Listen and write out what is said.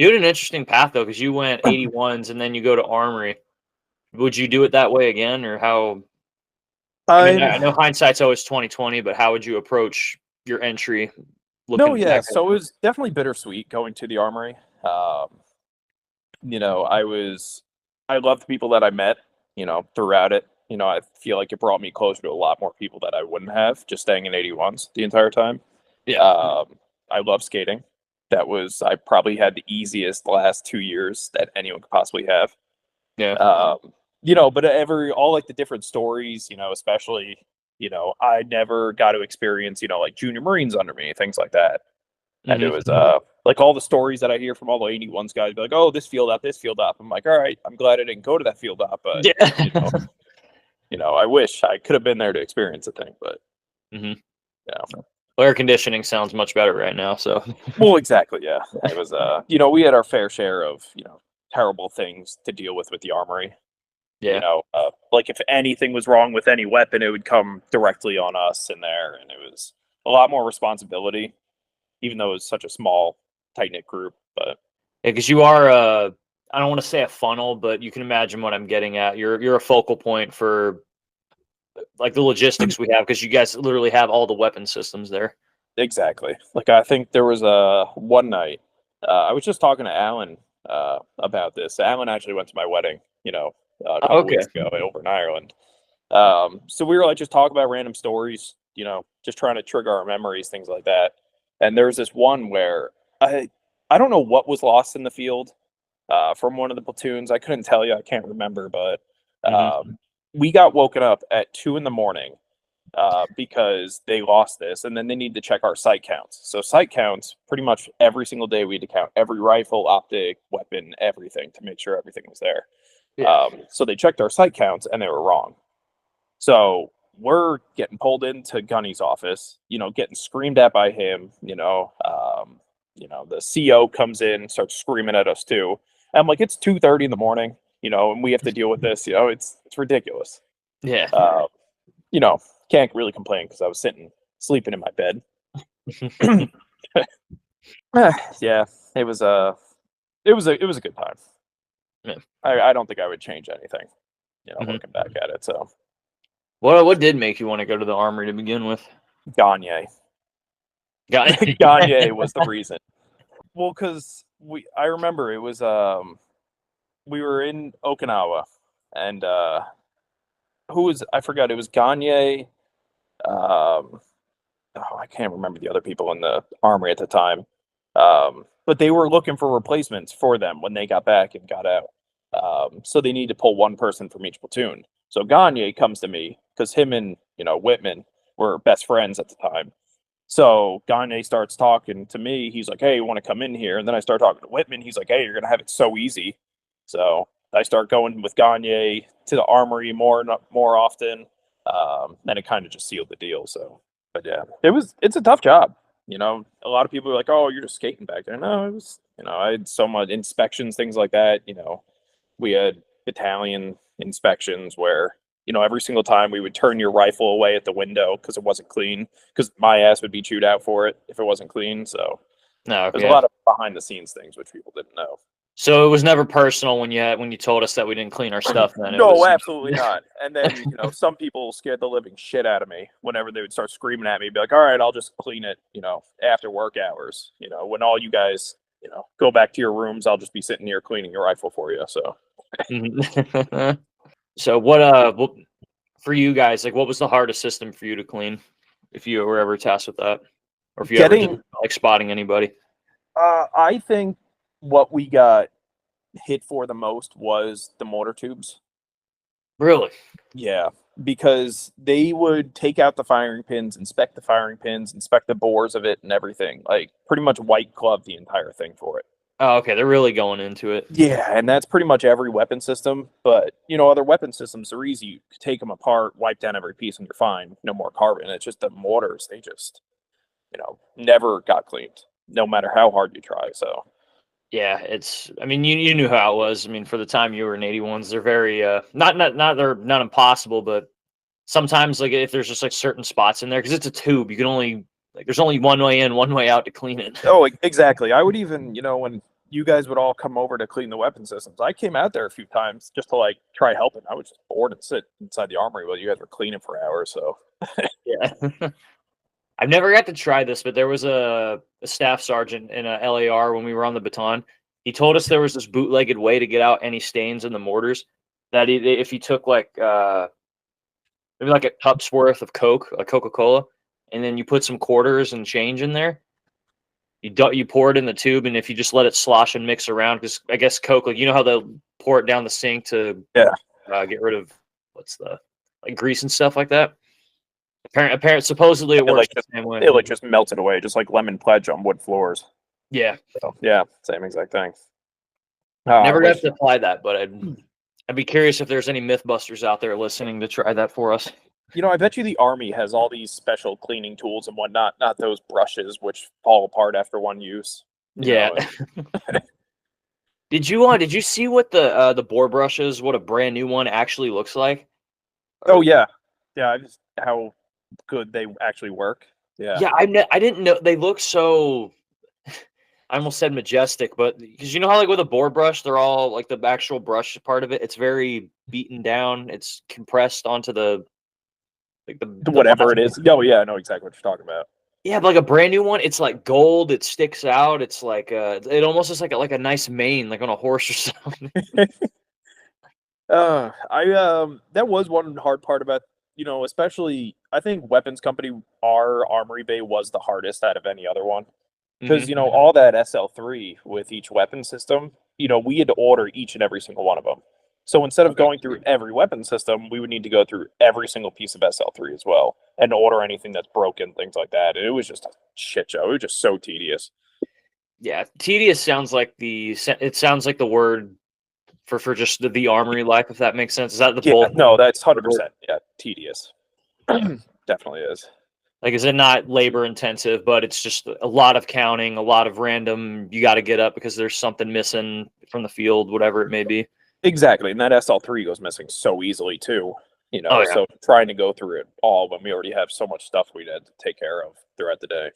You had an interesting path though, because you went 81s and then you go to Armory. Would you do it that way again, or how? I mean, I'm I know hindsight's always 2020, but how would you approach your entry No, looking yeah. back? So it was definitely bittersweet going to the Armory. You know, I loved the people that I met, you know, throughout it. You know, I feel like it brought me closer to a lot more people that I wouldn't have just staying in 81s the entire time. Yeah. I love skating. I probably had the easiest last 2 years that anyone could possibly have. Yeah. You know, but all like the different stories, you know, especially, you know, I never got to experience, you know, like junior Marines under me, things like that. And it Hmm. was like all the stories that I hear from all the 81s guys be like, oh, this field up, this field up. I'm like, all right, I'm glad I didn't go to that field up, but Yeah. you know, I wish I could have been there to experience the thing, but Hmm. you know. Air conditioning sounds much better right now. So Well, exactly, yeah. It was you know, we had our fair share of, you know, terrible things to deal with the armory. You yeah. know, like if anything was wrong with any weapon, it would come directly on us in there, and it was a lot more responsibility, even though it was such a small, tight knit group. But Yeah, because you are I don't want to say a funnel, but you can imagine what I'm getting at. You're a focal point for like the logistics we have, because you guys literally have all the weapon systems there. exactly, like I think there was a one night I was just talking to Alan about this. Alan actually went to my wedding, you know, a couple Okay. weeks ago over in Ireland. So we were like just talking about random stories, you know, just trying to trigger our memories, things like that. And there was this one where I don't know what was lost in the field from one of the platoons. I couldn't tell you. I can't remember, but Hmm. we got woken up at 2 in the morning because they lost this, and then they need to check our sight counts. So sight counts pretty much every single day. We had to count every rifle, optic, weapon, everything to make sure everything was there. Yeah. So they checked our sight counts, and they were wrong. So we're getting pulled into Gunny's office, you know, getting screamed at by him. You know, the CO comes in, starts screaming at us too. And I'm like, it's 2:30 in the morning, you know, and we have to deal with this. You know, it's ridiculous. Yeah. Uh, you know, can't really complain because I was sleeping in my bed. Yeah, it was a good time. Yeah. I don't think I would change anything, you know, Hmm. looking back at it. So What did make you want to go to the Armory to begin with? Gagne. Got Gagne was the reason. Well, because I remember it was we were in Okinawa, and who was I forgot, it was Gagne. Oh, I can't remember the other people in the armory at the time. But they were looking for replacements for them when they got back and got out. So they need to pull one person from each platoon. So Gagne comes to me because him and, you know, Whitman were best friends at the time. So Gagne starts talking to me. He's like, "Hey, you want to come in here?" And then I start talking to Whitman. He's like, "Hey, you're gonna have it so easy." So I start going with Gagne to the armory more often, and it kind of just sealed the deal. So, but yeah, it's a tough job. You know, a lot of people are like, "Oh, you're just skating back there." No, it was, you know, I had so much inspections, things like that. You know, we had battalion inspections where, you know, every single time we would turn your rifle away at the window because it wasn't clean, because my ass would be chewed out for it if it wasn't clean. So No, there's a yeah. lot of behind the scenes things which people didn't know. So it was never personal when you told us that we didn't clean our stuff. Then it No, was. absolutely not. And then, you know, some people scared the living shit out of me whenever they would start screaming at me, be like, "All right, I'll just clean it, you know, after work hours. You know, when all you guys, you know, go back to your rooms, I'll just be sitting here cleaning your rifle for you." So Mhm. So what for you guys, like, what was the hardest system for you to clean, if you were ever tasked with that, or if you ever did getting like spotting anybody? I think what we got hit for the most was the mortar tubes. Really? Yeah, because they would take out the firing pins, inspect the firing pins, inspect the bores of it and everything. Like pretty much white glove the entire thing for it. Oh, okay. They're really going into it. Yeah, and that's pretty much every weapon system. But you know, other weapon systems are easy. You take them apart, wipe down every piece, and you're fine. No more carbon. It's just the mortars. They just, you know, never got cleaned, no matter how hard you try. So Yeah, I mean, you knew how it was. I mean, for the time you were in 81s, they're very not they're not impossible, but sometimes like if there's just like certain spots in there, because it's a tube, you can only like there's only one way in, one way out to clean it. oh, exactly. I would even, you know, when you guys would all come over to clean the weapon systems. I came out there a few times just to like try helping. I was just bored and sit inside the armory while you guys were cleaning for hours. So Yeah. I've never got to try this, but there was a staff sergeant in a LAR when we were on the baton. He told us there was this bootlegged way to get out any stains in the mortars. That if you took like maybe like a cup's worth of Coke, a Coca-Cola, and then you put some quarters and change in there, you pour it in the tube, and if you just let it slosh and mix around, because I guess Coke, like you know how they'll pour it down the sink to get rid of what's the like grease and stuff like that. Apparent, supposedly it works like the same way. It like just melted away, just like lemon pledge on wood floors. Yeah. So, yeah, same exact thing. Never got to apply that, but I'd be curious if there's any Mythbusters out there listening to try that for us. You know, I bet you the Army has all these special cleaning tools and whatnot, not those brushes which fall apart after one use. Yeah. Did you see what the bore brushes, what a brand new one actually looks like? Oh yeah. Yeah, just how good they actually work. Yeah. Yeah, I didn't know they look so I almost said majestic, but because you know how like with a bore brush, they're all like the actual brush part of it, it's very beaten down, it's compressed onto the like the whatever it is. Oh yeah, I know exactly what you're talking about. Yeah, but like a brand new one, it's like gold. It sticks out. It's like it almost is like a nice mane, like on a horse or something. That was one hard part about, you know, especially I think Weapons Company, our Armory Bay was the hardest out of any other one. Because, you know, all that SL3 with each weapon system, you know, we had to order each and every single one of them. So instead of going through every weapon system, we would need to go through every single piece of SL3 as well and order anything that's broken, things like that. And it was just a shit show. It was just so tedious. Yeah, tedious sounds like it sounds like the word for just the Armory life, if that makes sense. Is that the bulk? No, that's 100%. Yeah, tedious. Definitely is. Like, is it not labor intensive, but it's just a lot of counting, a lot of random, you got to get up because there's something missing from the field, whatever it may be. Exactly. And that SL3 goes missing so easily too, you know, so trying to go through it all when we already have so much stuff we had to take care of throughout the day.